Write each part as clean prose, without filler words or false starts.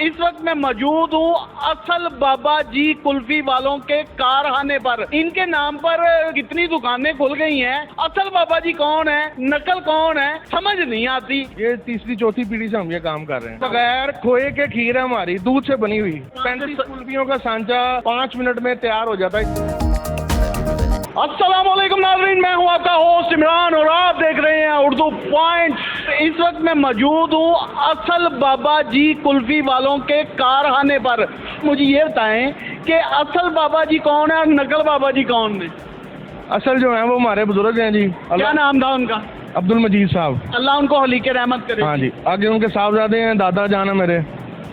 इस वक्त मैं मौजूद हूँ असल बाबा जी कुल्फी वालों के कारखाने पर। इनके नाम पर कितनी दुकानें खुल गई हैं। असल बाबा जी कौन है, नकल कौन है, समझ नहीं आती। ये तीसरी चौथी पीढ़ी से हम ये काम कर रहे हैं। बगैर खोए के खीर है हमारी, दूध से बनी हुई। 35 कुल्फियों का सांचा 5 मिनट में तैयार हो जाता है। अस्सलाम वालेकुम नाज़रीन, मैं हूं आपका होस्ट इमरान और आप देख रहे हैं उर्दू पॉइंट। इस वक्त मैं मौजूद हूं असल बाबा जी कुल्फी वालों के कारखाने पर। मुझे ये बताएं कि असल बाबा जी कौन है और नकल बाबा जी कौन है। असल जो है वो हमारे बुजुर्ग हैं जी। क्या नाम था उनका? अब्दुल मजीद साहब। अल्लाह उनको हलीके रहमत करे। हाँ जी, आगे उनके साहबजादे हैं, दादा जान है मेरे।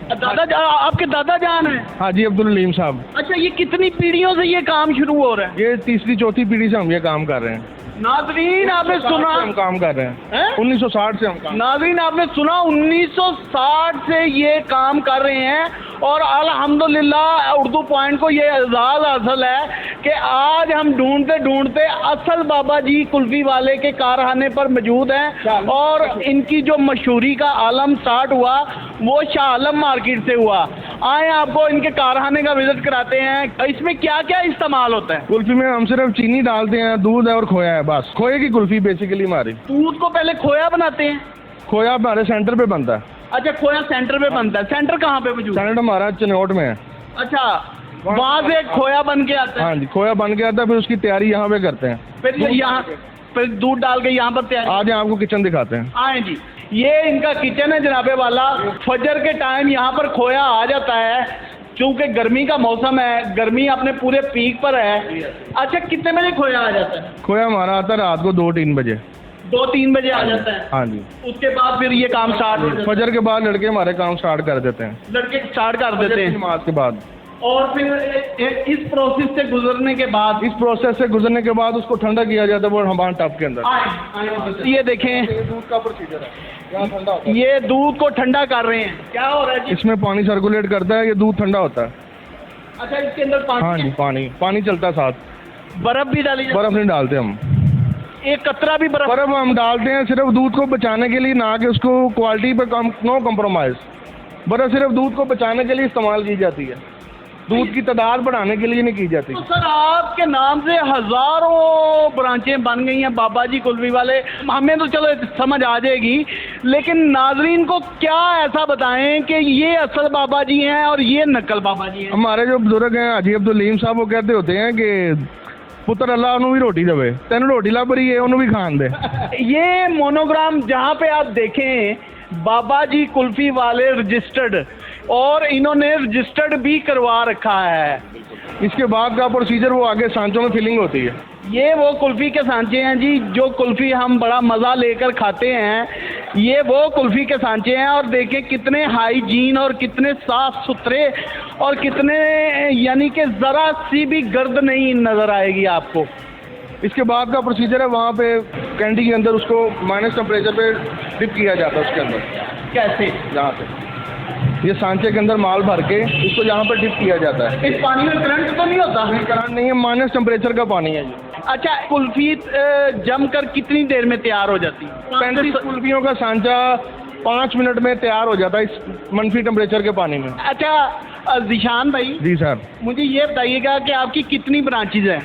आपके दादा जान है? हाँ जी, अब्दुल हलीम साहब। अच्छा, ये कितनी पीढ़ियों से ये काम शुरू हो रहा है? ये तीसरी चौथी पीढ़ी से हम ये काम कर रहे हैं। नाज़रीन आपने सुना, हम काम कर रहे हैं 1960 से हम काम। नाज़रीन आपने सुना 1960 से ये काम कर रहे हैं और अल्हम्दुलिल्लाह उर्दू पॉइंट को ये एजाज़ हासिल है कि आज हम ढूंढते ढूंढते असल बाबा जी कुल्फी वाले के कारखाने पर मौजूद हैं। और इनकी जो मशहूरी का आलम स्टार्ट हुआ वो शाह आलम मार्केट से हुआ। आए आपको इनके कारखाने का विजिट कराते हैं। इसमें क्या क्या इस्तेमाल होता है? कुल्फी में हम सिर्फ चीनी डालते हैं, दूध है और खोया है, बस। खोए की कुल्फी बेसिकली हमारी। दूध को पहले खोया बनाते हैं? खोया हमारे सेंटर पे बनता है। अच्छा, खोया सेंटर पे बनता है। सेंटर कहाँ पे मौजूद? सेंटर हमारा चनौट में है। अच्छा, वहाँ से खोया बन के आता है? हाँ जी, खोया बन के आता है, फिर उसकी तैयारी यहाँ पे करते हैं। फिर यहाँ फिर दूध डाल के यहाँ पर तैयारी। आज आपको किचन दिखाते हैं। आए जी, ये इनका किचन है जनाबे वाला। फजर के टाइम यहाँ पर खोया आ जाता है क्योंकि गर्मी का मौसम है, गर्मी अपने पूरे पीक पर है। अच्छा, कितने बजे खोया आ जाता है? खोया हमारा आता है रात को 2-3 बजे। 2-3 बजे आ जाता है? हाँ जी। उसके बाद फिर ये काम स्टार्ट? फजर के बाद लड़के हमारे काम स्टार्ट कर देते हैं। लड़के स्टार्ट कर देते हैं नमाज के बाद। और फिर इस प्रोसेस से गुजरने के बाद उसको ठंडा किया जाता है वो हमारे टब के अंदर। ये देखें, दूध का प्रोसीजर है, यहाँ ठंडा होता है। ये दूध को ठंडा कर रहे हैं। क्या हो रहा है जी? इसमें पानी सर्कुलेट करता है, ये दूध ठंडा होता है। अच्छा, इसके अंदर पानी? हाँ जी, पानी चलता है साथ। बर्फ भी डाली? बर्फ नहीं डालते हम, एक कतरा भी बर्फ हम डालते हैं सिर्फ दूध को बचाने के लिए, ना कि उसको क्वालिटी पे नो कम्प्रोमाइज। बर्फ सिर्फ दूध को बचाने के लिए इस्तेमाल की जाती है, दूध की तादाद बढ़ाने के लिए नहीं की जाती। तो सर, आपके नाम से हजारों ब्रांचें बन गई हैं बाबा जी कुल्फी वाले। हमें तो चलो समझ आ जाएगी, लेकिन नाजरीन को क्या ऐसा बताएं कि ये असल बाबा जी हैं और ये नकल बाबा जी हैं? हमारे जो बुजुर्ग हैं हाजी अब्दुल हलीम साहब, वो कहते होते हैं कि पुत्र अल्लाह उन्होंने भी रोटी देवे, तेन रोटी लभ रही है उन्होंने भी खान दे। ये मोनोग्राम जहाँ पे आप देखें बाबा जी कुल्फी वाले रजिस्टर्ड, और इन्होंने रजिस्टर्ड भी करवा रखा है। इसके बाद का प्रोसीजर वो आगे सांचों में फिलिंग होती है। ये वो कुल्फी के सांचे हैं जी, जो कुल्फी हम बड़ा मज़ा लेकर खाते हैं। ये वो कुल्फी के सांचे हैं और देखें कितने हाइजीन और कितने साफ सुथरे और कितने, यानी कि ज़रा सी भी गर्द नहीं नज़र आएगी आपको। इसके बाद का प्रोसीजर है, वहाँ पे कैंडी के अंदर उसको माइनस टेम्परेचर पे डिप किया जाता है। उसके अंदर कैसे? यहाँ पे ये सांचे के अंदर माल भर के इसको यहाँ पर डिप किया जाता है। इस पानी में करंट तो नहीं होता? करंट नहीं है, माइनस टेम्परेचर का पानी है ये। अच्छा, कुल्फी जमकर कितनी देर में तैयार हो जाती है? 35 कुल्फियों का सांचा 5 मिनट में तैयार हो जाता है इस मनफी टेम्परेचर के पानी में। अच्छा ज़ीशान भाई जी सर, मुझे ये बताइएगा कि आपकी कितनी ब्रांचेज हैं?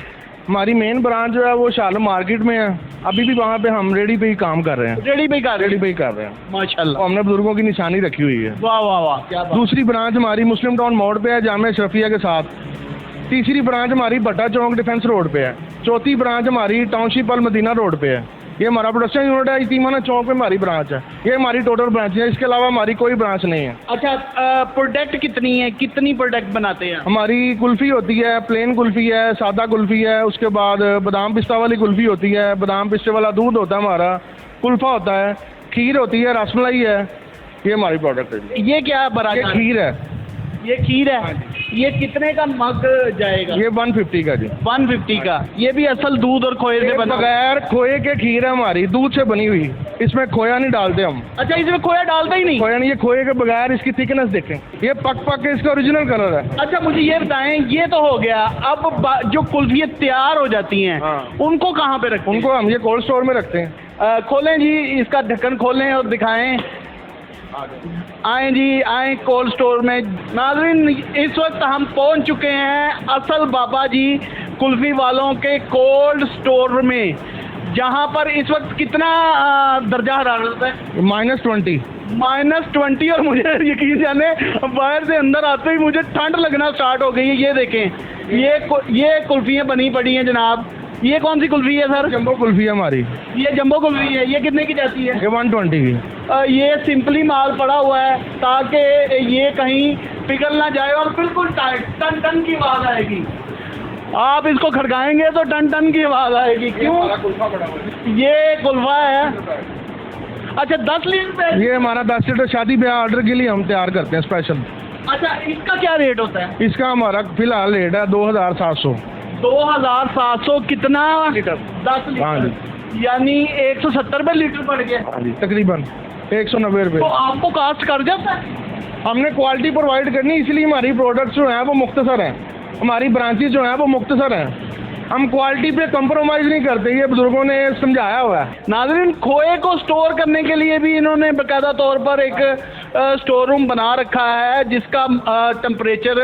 हमारी मेन ब्रांच जो है वो शाह आलम मार्केट में है। अभी भी वहाँ पे हम रेडी पे ही काम कर रहे हैं। रेडी पे ही कर रहे हैं माशाल्लाह। हमने बुजुर्गों की निशानी रखी हुई है। वाह वाह वाह, क्या बात। दूसरी ब्रांच हमारी मुस्लिम टाउन मोड़ पे है, जामिया अशरफिया के साथ। तीसरी ब्रांच हमारी भट्टा चौक डिफेंस रोड पे है। चौथी ब्रांच हमारी टाउनशिप अल मदीना रोड पे है। ये हमारा प्रोडक्शन यूनिट है, यतीमाना चौक पे हमारी ब्रांच है। ये हमारी टोटल ब्रांच है, इसके अलावा हमारी कोई ब्रांच नहीं है। अच्छा, प्रोडक्ट कितनी है, कितनी प्रोडक्ट बनाते हैं? हमारी कुल्फ़ी होती है, प्लेन कुल्फ़ी है, सादा कुल्फ़ी है, उसके बाद बादाम पिस्ता वाली कुल्फ़ी होती है, बादाम पिस्ते वाला दूध होता है हमारा, कुल्फ़ा होता है, खीर होती है, रसमलाई है। ये हमारी प्रोडक्ट है। ये क्या बरा? ये खीर है। ये खीर है। ये कितने का मग जाएगा? ये 150 का जी। 150 का। ये भी असल दूध और खोए से बना? बगैर खोए के खीर है हमारी, दूध से बनी हुई। इसमें खोया नहीं डालते हम। अच्छा, इसमें खोया डालते ही नहीं? खोया नहीं, ये खोए के बगैर। इसकी थिकनेस देखें, ये पक के इसका ओरिजिनल कलर है। अच्छा, मुझे ये बताएं, ये तो हो गया। अब जो कुल्फियाँ तैयार हो जाती हैं, उनको कहाँ पे रखते हैं? उनको हम ये कोल्ड स्टोर में रखते हैं। खोलें जी, इसका ढक्कन खोलें और दिखाएं। आए जी, आए कोल्ड स्टोर में। नाज़रीन, इस वक्त हम पहुंच चुके हैं असल बाबा जी कुल्फ़ी वालों के कोल्ड स्टोर में, जहां पर इस वक्त कितना दर्जा हरारत है? -20। -20। और मुझे यकीन जाने बाहर से अंदर आते ही मुझे ठंड लगना स्टार्ट हो गई है। ये देखें, ये कुल्फ़ियाँ बनी पड़ी हैं जनाब। ये कौन सी कुल्फ़ी है सर? जंबो कुल्फ़ी है हमारी। ये जंबो कुल्फ़ी है। ये कितने की जाती है? ये 120 की। ये सिंपली माल पड़ा हुआ है ताकि ये कहीं पिघल ना जाए और बिल्कुल टाइट, टन टन की आवाज़ आएगी। आप इसको खड़काएंगे तो टन टन की आवाज़ आएगी। क्यों? ये कुल्फ़ा है। अच्छा, 10 लीटर पे? ये हमारा 10 लीटर शादी ब्याह ऑर्डर के लिए हम तैयार करते हैं स्पेशल। अच्छा, इसका क्या रेट होता है? इसका हमारा फिलहाल रेट है 2700। 2700 कितना लीटर? 10 हाँ लीटर, यानी 170 रुपये लीटर पड़ गया। तकरीबन 190 तो रुपये। आपको कास्ट कर जाता है? हमने क्वालिटी प्रोवाइड करनी, इसलिए हमारी प्रोडक्ट्स जो हैं वो मुख्तसर हैं, हमारी ब्रांचेज जो हैं वो मुख्तसर हैं। हम क्वालिटी पे कंप्रोमाइज़ नहीं करते, ये बुजुर्गों ने समझाया हुआ है। नाज़रीन, खोए को स्टोर करने के लिए भी इन्होंने बाकायदा तौर पर एक स्टोर रूम बना रखा है जिसका टेम्परेचर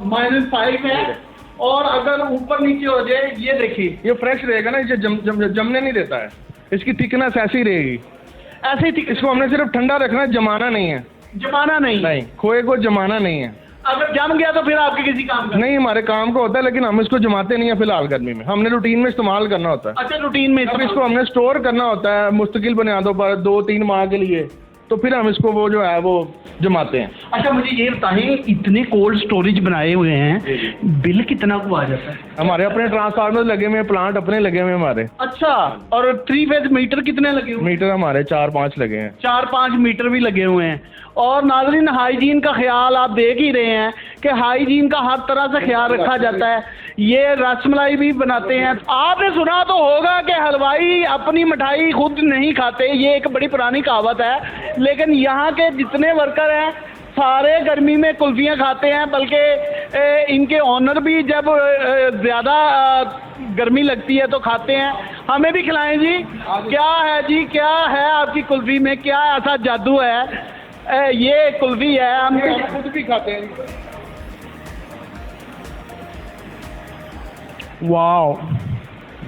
-5 है, और अगर ऊपर नीचे हो जाए, ये देखिए, ये फ्रेश रहेगा ना, इसे जमने नहीं देता है, इसकी थिकनेस ऐसी रहेगी। ऐसे ही इसको हमने सिर्फ ठंडा रखना है, जमाना नहीं है। जमाना नहीं? खोए को जमाना नहीं है। अगर जम गया तो फिर आपके किसी काम का? नहीं, हमारे काम का होता है, लेकिन हम इसको जमाते नहीं है फिलहाल गर्मी में। हमने रूटीन में इस्तेमाल करना होता है। अच्छा, रूटीन में अब इसको हमने स्टोर करना होता है मुस्तकिल बुनियादों पर 2-3 माह के लिए, तो फिर हम इसको वो जो है वो जमाते हैं। अच्छा, मुझे ये बताएं, इतने कोल्ड स्टोरेज बनाए हुए हैं, बिल कितना को आ जाता है? हमारे अपने ट्रांसफार्मर लगे हुए हैं, प्लांट अपने लगे हुए हैं हमारे। अच्छा, और 3 फेज मीटर कितने लगे हुए हैं? मीटर हमारे 4-5 लगे हैं। 4-5 मीटर भी लगे हुए हैं। और नाज़रीन, हाइजीन का ख्याल आप देख ही रहे हैं कि हाइजीन का हर तरह से ख्याल रखा जाता है। ये रसमलाई भी बनाते हैं। आपने सुना तो होगा कि हलवाई अपनी मिठाई खुद नहीं खाते, ये एक बड़ी पुरानी कहावत है, लेकिन यहाँ के जितने वर्कर हैं सारे गर्मी में कुल्फियाँ खाते हैं, बल्कि इनके ऑनर भी जब ज़्यादा गर्मी लगती है तो खाते हैं। हमें भी खिलाएं जी। क्या है जी, क्या है आपकी कुल्फी में, क्या ऐसा जादू है? ये कुल्फी है, हम खुद भी खाते हैं। वाह,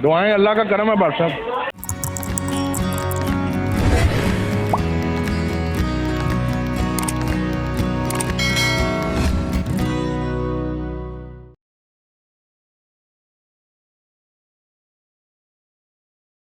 दुआएं, अल्लाह का करम है भाई साहब।